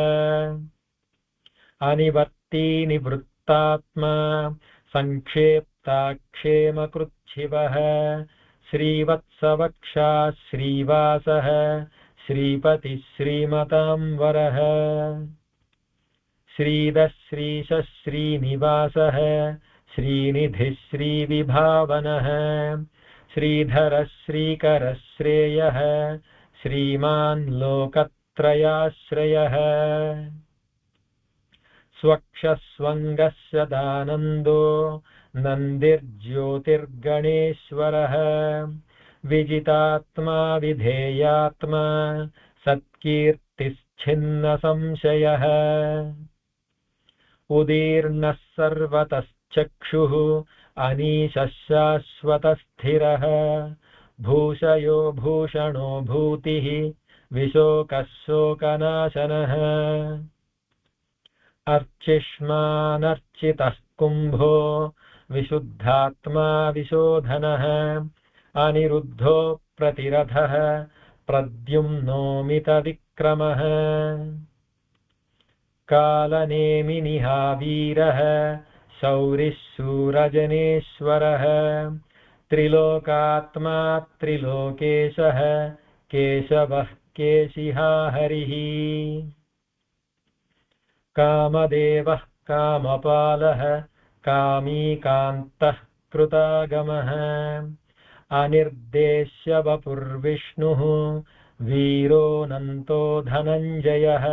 अनिवर्ती निवृत्तात्मा संक्षेप्ताक्षेमकृच्छिवः श्रीवत्सवक्षा श्रीवासः श्रीपतिः श्रीमतांवरः श्रीदः श्रीशः श्रीनिवासः श्रीनिधिः श्रीविभावनः श्रीधरः श्रीकरः श्रेयः श्रीमान् लोकत्रयाश्रयः स्वक्षस्वङ्गस्य दानन्दो नन्दिर्ज्योतिर्गणेश्वरः विजितात्मा विधेयात्मा सत्कीर्तिश्छिन्नसंशयः उदीर्णः सर्वतश्चक्षुः अनीशः शाश्वतस्थिरः भूषयो भूषणो भूतिः विशोकः शोकनाशनः अर्चिष्मानर्चितः कुम्भो विशुद्धात्मा विशोधनः अनिरुद्धो प्रतिरथः प्रद्युम्नोमितविक्रमः कालनेमिनिहावीरः शौरिः शूरजनेश्वरः त्रिलोकात्मा त्रिलोकेशः केशवः केशिहा हरिः कामदेवः कामपालः कामीकान्तः कृतागमः अनिर्देश्य वपुर्विष्णुः वीरोऽनन्तो धनञ्जयः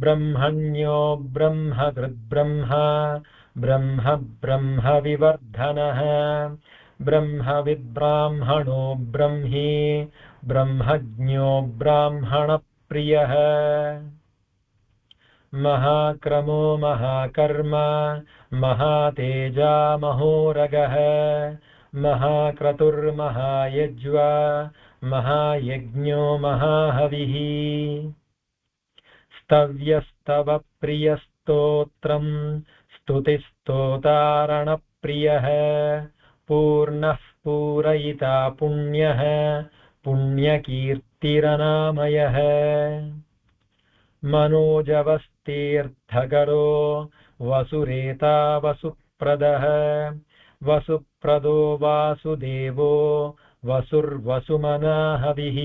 ब्रह्मण्यो ब्रह्मकृद्ब्रह्मा ब्रह्म ब्रह्मविवर्धनः ब्रह्मविद्ब्राह्मणो ब्रह्मी ब्रह्मज्ञो ब्राह्मणप्रियः महाक्रमो महाकर्मा महातेजा महोरगः महाक्रतुर्महायज्वा महायज्ञो महाहविः स्तव्यस्तवप्रियस्तोत्रम् स्तुतिस्तोतारणप्रियः पूर्णः पूरयिता पुण्यः पुण्यकीर्तिरनामयः मनोजवस्तीर्थकरो वसुरेता वसुप्रदः वसुप्रदो वासुदेवो वसुर्वसुमनाहविः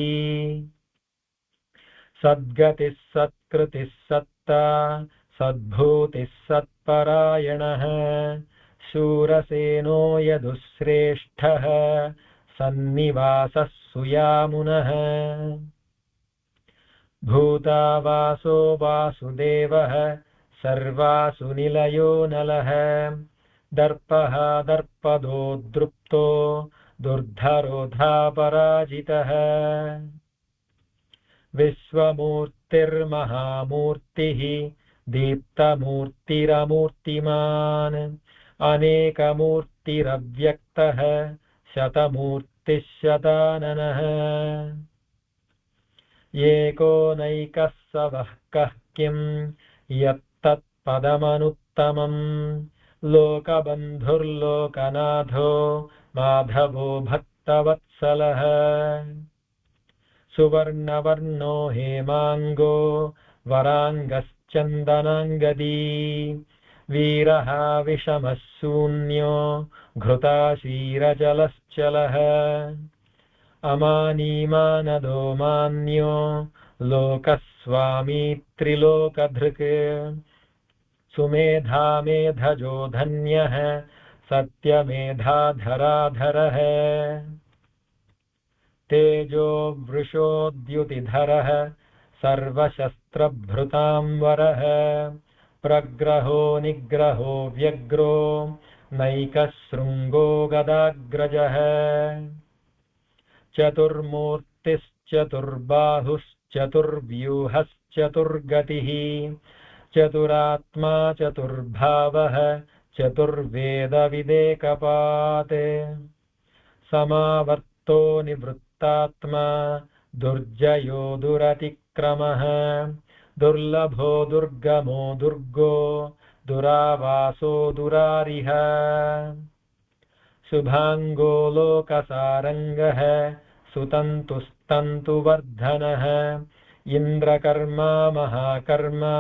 सद्गतिः सत्कृतिः सत्ता सद्भूतिः सत्परायणः शूरसेनो यदुश्रेष्ठः सन्निवासः सुयामुनः भूतावासो वासुदेवः सर्वासु निलयो नलः दर्पः दर्पदो दृप्तो दुर्धरोधापराजितः विश्वमूर्तिर्महामूर्तिः दीप्तमूर्तिरमूर्तिमान् अनेकमूर्तिरव्यक्तः शतमूर्तिः शताननः एकोनैकः स वः कः किं यत्तत्पदमनुत्तमम् लोकबन्धुर्लोकनाथो माधवो भक्तवत्सलः सुवर्णवर्णो हेमाङ्गो वराङ्गश्चन्दनाङ्गदी वीरः विषमः शून्यो घृताशीरजलश्चलः अमानीमानदो मान्यो लोकस्वामी त्रिलोकधृक् सुमेधामेधजो धन्यः सत्यमेधाधराधरः तेजो वृषोद्युतिधरः सर्वशस्त्रभृतांवरः प्रग्रहो निग्रहो व्यग्रो नैकशृङ्गो गदाग्रजः चतुर्मूर्तिश्चतुर्बाहुश्चतुर्व्यूहश्चतुर्गतिः चतुरात्मा चतुर्भावः चतुर्वेदविदेकपात् समावर्तो निवृत्तात्मा दुर्जयो दुरतिक्रमः दुर्लभो दुर्गमो दुर्गो दुरावासो दुरारिः शुभाङ्गो लोकसारङ्गः सुतन्तुस्तन्तुवर्धनः इन्द्रकर्मा महाकर्मा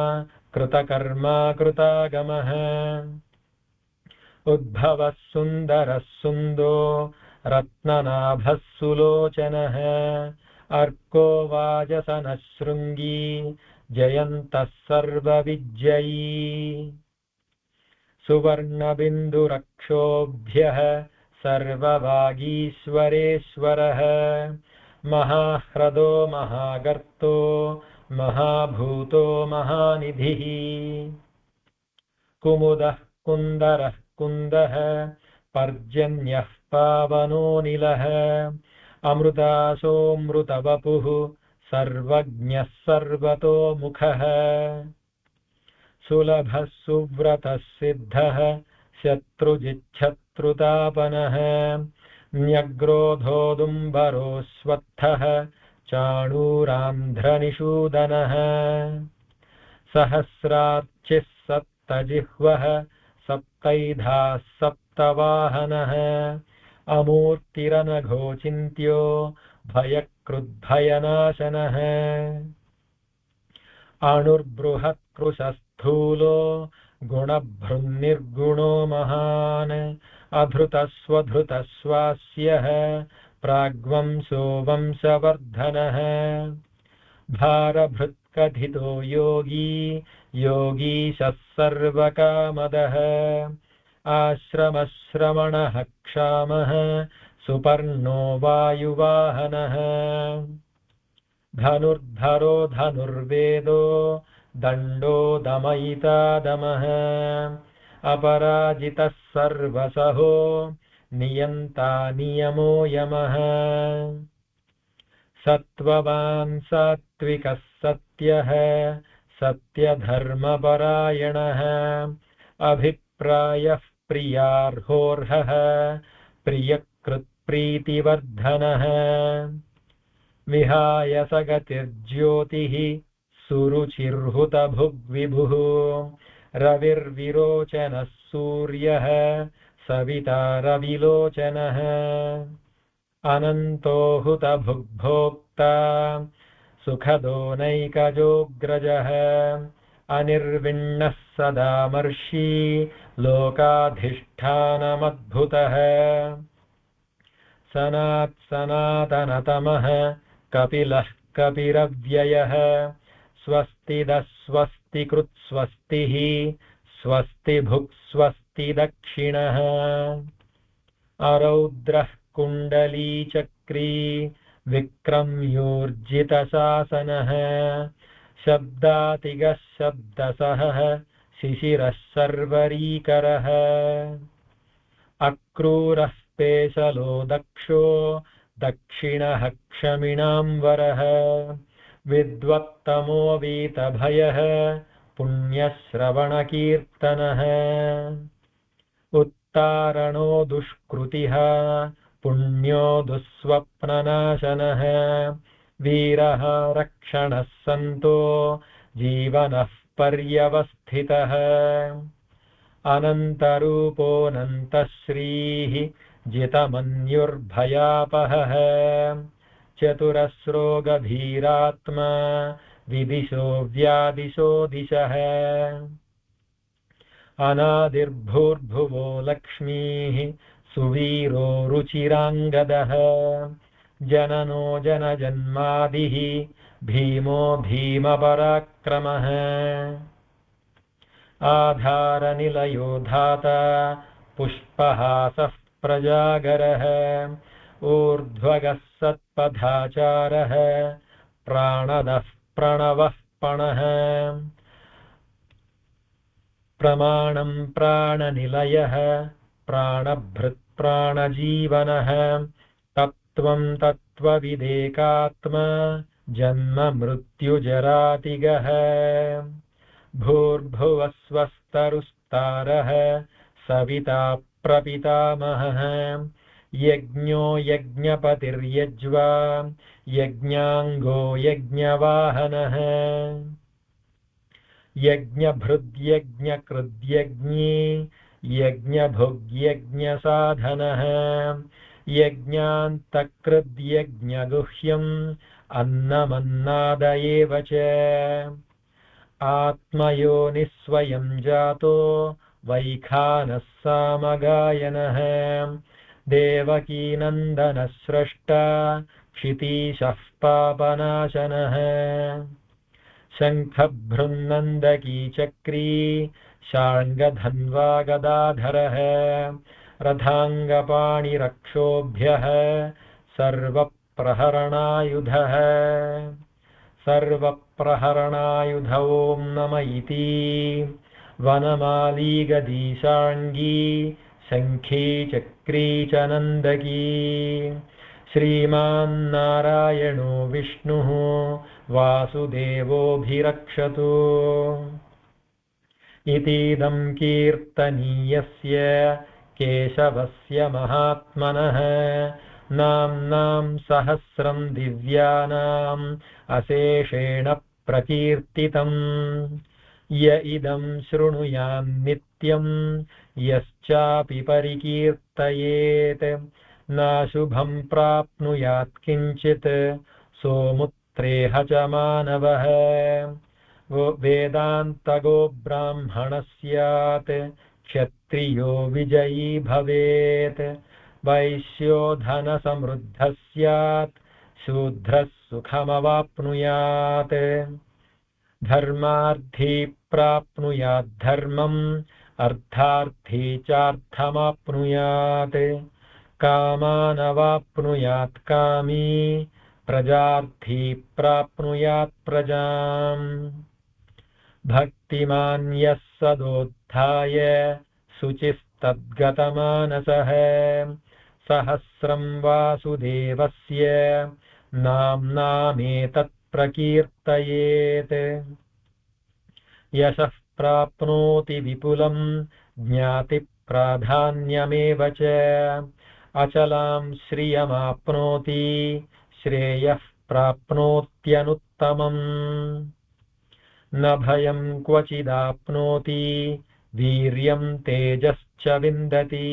कृतकर्मा कृतागमः उद्भवः सुन्दरः सुन्दो रत्ननाभः सुलोचनः अर्को वाजसनः शृङ्गी जयन्तः सर्वविजयी सुवर्णबिन्दुरक्षोभ्यः सर्ववागीश्वरेश्वरः महाह्रदो महागर्तो महाभूतो महानिधिः कुमुदः कुन्दरः कुन्दः पर्जन्यः पावनोऽनिलः अमृतासोऽमृतवपुः सर्वज्ञः सर्वतोमुखः सुलभः सुव्रतः सिद्धः शत्रुजिच्छत्रुतापनः न्यग्रोधोदुम्बरोऽस्वत्थः चाणूरान्ध्रनिषूदनः सहस्रार्चिः सप्तजिह्वः सप्तैधाः सप्तवाहनः अमूर्तिरनघोचिन्त्यो भयकृद्भयनाशनः अणुर्बृहत्कृशस्थूलो गुणभृन्निर्गुणो महान् अधृतस्वधृतस्वास्यः प्राग्वंसो वंशवर्धनः भारभृत्कथितो योगी योगीशः सर्वकामदः आश्रमश्रमणः क्षामः सुपर्णो वायुवाहनः धनुर्धरो धनुर्वेदो दण्डो दमयिता दमः अपराजितः सर्वसहो नियन्ता नियमो यमः सत्त्ववान् सात्विकः सत्यः सत्यधर्मपरायणः अभिप्रायः प्रियार्होर्हः प्रियकृत्प्रीतिवर्धनः विहाय सगतिर्ज्योतिः सुरुचिर्हुतभुग्विभुः रविर्विरोचनः सूर्यः सविता रविलोचनः अनन्तो हुतभुग्भोक्ता सुखदो नैकजोऽग्रजः अनिर्विण्णः सदामर्षी लोकाधिष्ठानमद्भुतः सनातनतमः कपिलः कपिरव्ययः स्वस्तिदः स्वस्तिकृत्स्वस्तिः स्वस्ति भुक् स्वस्ति दक्षिणः अरौद्रः कुण्डलीचक्री विक्रम्योर्जितशासनः शब्दातिगः शब्दसहः शिशिरः सर्वरीकरः अक्रूरः पेशलो दक्षो दक्षिणः क्षमिणाम्बरः विद्वत्तमो वीतभयः पुण्यश्रवणकीर्तनः उत्तारणो दुष्कृतिः पुण्यो दुःस्वप्ननाशनः वीरः रक्षणः सन्तो जीवनः पर्यवस्थितः अनन्तरूपोऽनन्तश्रीः जितमन्युर्भयापहः चतुरस्रो गभीरात्मा विदिशो व्यादिशो दिशः अनादिर्भूर्भुवो लक्ष्मीः सुवीरो रुचिराङ्गदः जननो जनजन्मादिः भीमो भीमपराक्रमः आधारनिलयो धाता पुष्पहासः प्रजागरः ऊर्ध्वगः सत्पथाचारः प्राणदः प्रणवः पणः प्रमाणं प्राणनिलयः प्राणभृत्प्राणजीवनः तत्त्वं तत्त्वविदेकात्मा जन्म मृत्युजरातिगः भूर्भुवस्वस्तरुस्तारः सविता प्रपितामहः यज्ञो यज्ञपतिर्यज्वा यज्ञाङ्गो यज्ञवाहनः यज्ञभृद्यज्ञकृद्यज्ञी यज्ञभुग्यज्ञसाधनः यज्ञान्तकृद्यज्ञगुह्यम् अन्नमन्नाद एव च आत्मयोनिस्वयं जातो वैखानः सामगायनः देवकीनन्दनः स्रष्टा क्षितीशः पापनाशनः शङ्खभृन्नन्दकी चक्री शार्ङ्गधन्वा गदाधरः रथाङ्गपाणिरक्षोभ्यः सर्वप्रहरणायुधः सर्वप्रहरणायुध ॐ नम इति वनमाली गदीशाङ्गी शङ्खी चक्री च नन्दकी श्रीमान्नारायणो विष्णुः वासुदेवोऽभिरक्षतु इतीदं कीर्तनीयस्य केशवस्य महात्मनः नाम्नां सहस्रं दिव्यानाम् अशेषेण प्रकीर्तितम् य इदं शृणुयान् नित्यं यश्चापि परिकीर्तयेत् नाशुभं प्राप्नुयात् किञ्चित् सोमुत्रेह च मानवः वेदान्तगो ब्राह्मणः स्यात् क्षत्रियो विजयी भवेत् वैश्यो धनसमृद्धः स्यात् शूद्रः सुखमवाप्नुयात् धर्मार्थी प्राप्नुयात् धर्मम् अर्थार्थी चार्थमाप्नुयात् कामानवाप्नुयात् कामी प्रजार्थी प्राप्नुयात् प्रजाम् भक्तिमान् यः सदोत्थाय शुचिस्तद्गतमानसः सहस्रं वासुदेवस्य नाम्नामेतत् प्रकीर्तयेत् यशः प्राप्नोति विपुलं ज्ञातिप्राधान्यमेव च अचलां श्रियमाप्नोति श्रेयः प्राप्नोत्यनुत्तमम् न भयं क्वचिदाप्नोति वीर्यं तेजश्च विन्दति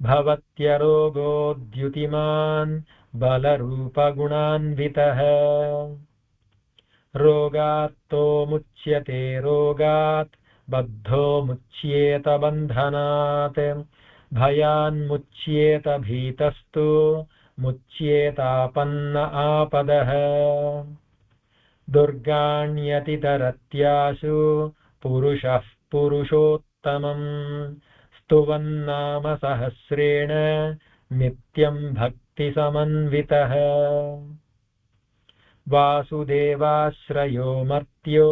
भवत्यरोगोद्युतिमान् बलरूपगुणान्वितः रोगात्तो मुच्यते रोगात् बद्धो मुच्येत बन्धनात् भयान्मुच्येत भीतस्तु मुच्येतापन्न आपदः दुर्गाण्यतितरत्याशु पुरुषः पुरुषोत्तमम् स्तुवन्नाम सहस्रेण नित्यं भक्तिसमन्वितः वासुदेवाश्रयो मर्त्यो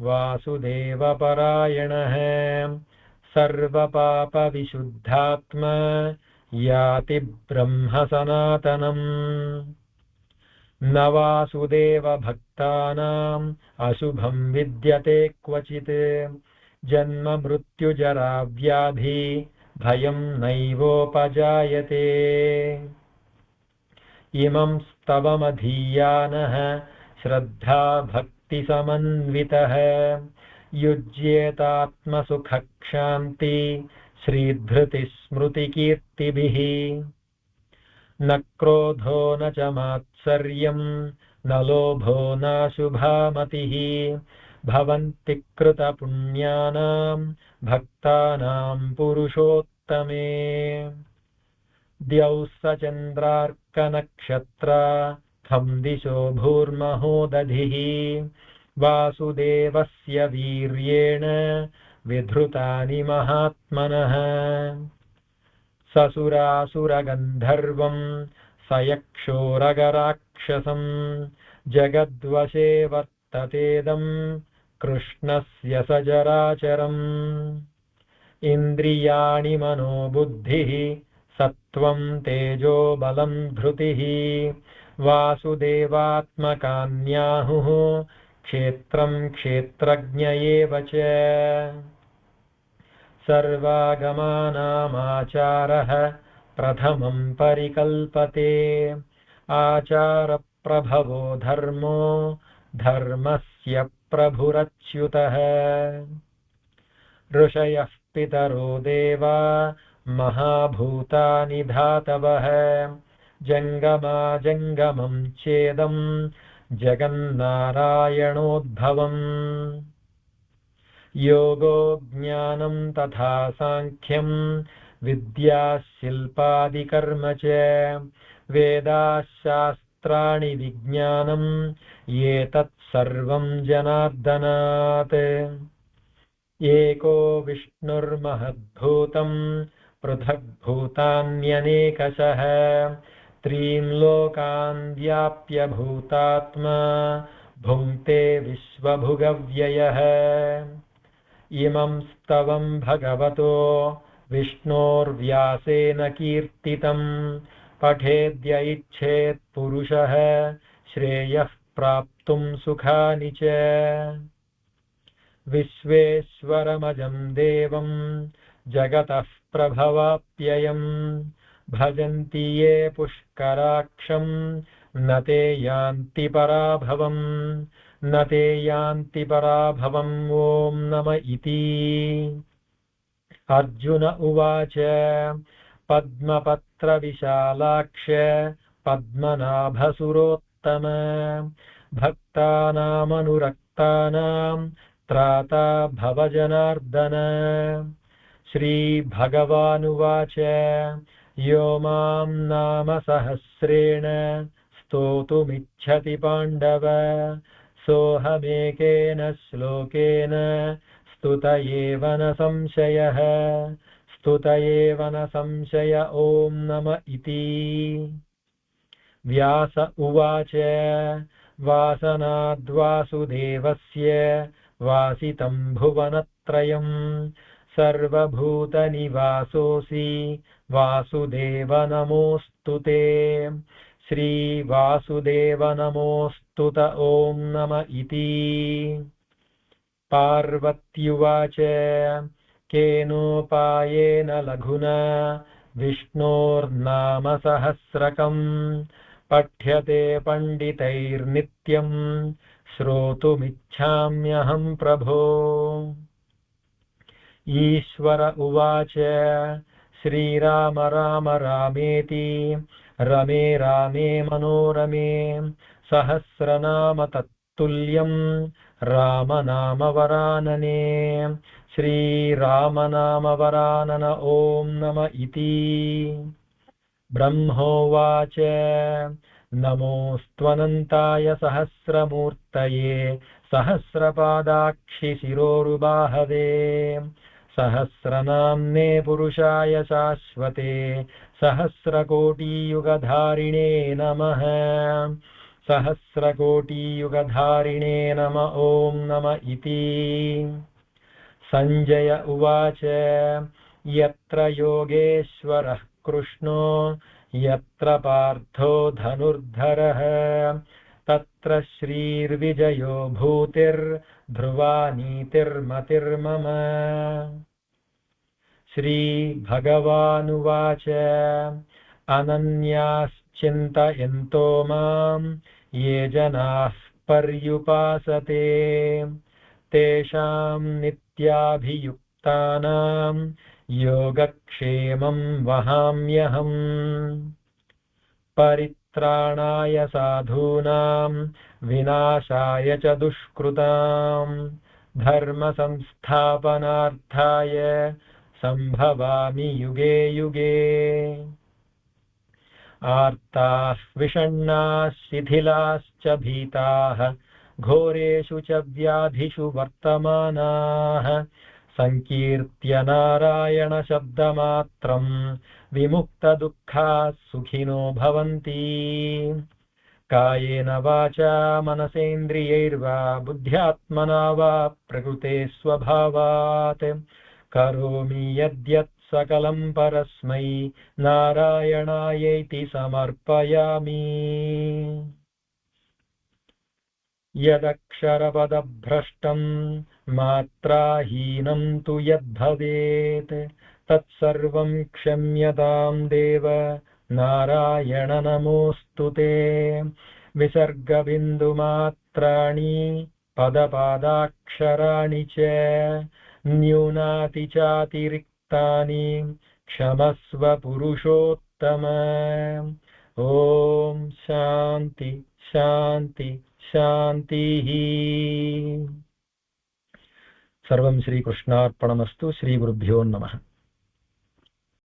वासुदेवपरायणः सर्वपापविशुद्धात्मा याति ब्रह्म सनातनम् न वासुदेवभक्तानाम् अशुभं विद्यते क्वचित् जन्म मृत्युजरा व्याधि भयं नैवोपजायते इमं स्तवमधीयानः श्रद्धा भक्तिसमन्वितः युज्येतात्मसुखक्षान्ति श्रीधृतिस्मृतिकीर्तिभिः न क्रोधो न च मात्सर्यं न लोभो नाशुभामतिः भवन्ति कृतपुण्यानां भक्तानां पुरुषोत्तमे द्यौः स चन्द्रार्कनक्षत्रा खं दिशो भूर्महोदधिः वासुदेवस्य वीर्येण विधृतानि महात्मनः ससुरासुरगन्धर्वं सयक्षोरगराक्षसं जगद्वशे वर्ततेदं कृष्णस्य सचराचरम् इन्द्रियाणि मनोबुद्धिः सत्त्वं तेजो बलं धृतिः वासुदेवात्मकान्याहुः क्षेत्रं क्षेत्रज्ञ एव च सर्वागमानामाचारः प्रथमं परिकल्पते आचारप्रभवो धर्मो धर्मस्य प्रभुरच्युतः ऋषयः पितरो देवा महाभूतानि धातवः जङ्गमाजङ्गमं चेदं जगन्नारायणोद्भवम् योगो ज्ञानं तथा सांख्यं विद्या शिल्पादिकर्म च वेदाशास्त्राणि विज्ञानं एतत् सर्वं जनार्दनात् एको विष्णुर्महद्भूतं पृथग्भूतान्यनेकशः त्रीन् लोकान् व्याप्य भूतात्मा भुङ्क्ते विश्वभुगव्ययः इमं स्तवं भगवतो विष्णोर्व्यासेन कीर्तितं पठेद्य इच्छेत् पुरुषः श्रेयः प्राप्तुं सुखानि च विश्वेश्वरमजं देवं जगतः प्रभवाप्ययं भजन्ति ये पुष्कराक्षं न ते यान्ति पराभवम् न ते यान्ति पराभवम् ॐ नम इति अर्जुन उवाच पद्मपत्रविशालाक्ष पद्मनाभसुरोत्तम भक्तानामनुरक्तानां त्राता भवजनार्दन श्रीभगवानुवाच यो मां नाम सहस्रेण स्तोतुमिच्छति पाण्डव सोऽहमेकेन श्लोकेन स्तुत एव न संशयः स्तुत एव न संशय ॐ नम इति व्यास उवाच वासनाद्वासुदेवस्य वासितं भुवनत्रयं सर्वभूतनिवासोऽसि वासुदेव नमोऽस्तु ते श्रीवासुदेव नमोऽस्तुत ॐ नम इति पार्वत्युवाच केनोपायेन लघुना विष्णोर्नाम सहस्रकं पठ्यते पण्डितैर्नित्यं श्रोतुमिच्छाम्यहं प्रभो ईश्वर उवाच श्रीराम राम रामेति रमे रामे मनोरमे सहस्रनाम तत्तुल्यं रामनाम वरानने श्रीरामनाम वरानन ॐ नम इति ब्रह्मोवाच नमोऽस्त्वनन्ताय सहस्रमूर्तये सहस्रपादाक्षि शिरोरुबाहवे सहस्रनाम्ने पुरुषाय शाश्वते सहस्रकोटियुगधारिणे नमः सहस्रकोटियुगधारिणे नम ॐ नम इति संजय उवाच यत्र योगेश्वरः कृष्णो यत्र पार्थो धनुर्धरः तत्र श्रीर्विजयो भूतिर्ध्रुवा नीतिर्मतिर्मम श्रीभगवानुवाच अनन्याश्चिन्तयन्तो मां ये जनाः पर्युपासते तेषां नित्याभियुक्तानां योगक्षेमं वहाम्यहम् परित्राणाय साधूनां विनाशाय च दुष्कृतां धर्मसंस्थापनार्थाय सम्भवामि युगे युगे आर्ताः विषण्णाः शिथिलाश्च भीताः घोरेषु च व्याधिषु वर्तमानाः संकीर्त्य नारायण शब्दमात्रं विमुक्तदुःखाः सुखिनो भवन्ति कायेन वाचा मनसेन्द्रियैर्वा बुद्ध्यात्मना वा प्रकृते स्वभावात् करोमि यद्यत् सकलं परस्मै नारायणायैति समर्पयामि यदक्षरपदभ्रष्टं मात्राहीनं तु यद्भवेत् तत्सर्वं क्षम्यतां देव नारायण नमोऽस्तु ते विसर्गबिन्दुमात्राणि पदपादाक्षराणि च न्यूनातिचातिरिक्तानि क्षमस्व पुरुषोत्तम ॐ शान्ति शान्ति शान्तिः सर्वं श्रीकृष्णार्पणमस्तु श्रीगुरुभ्यो नमः।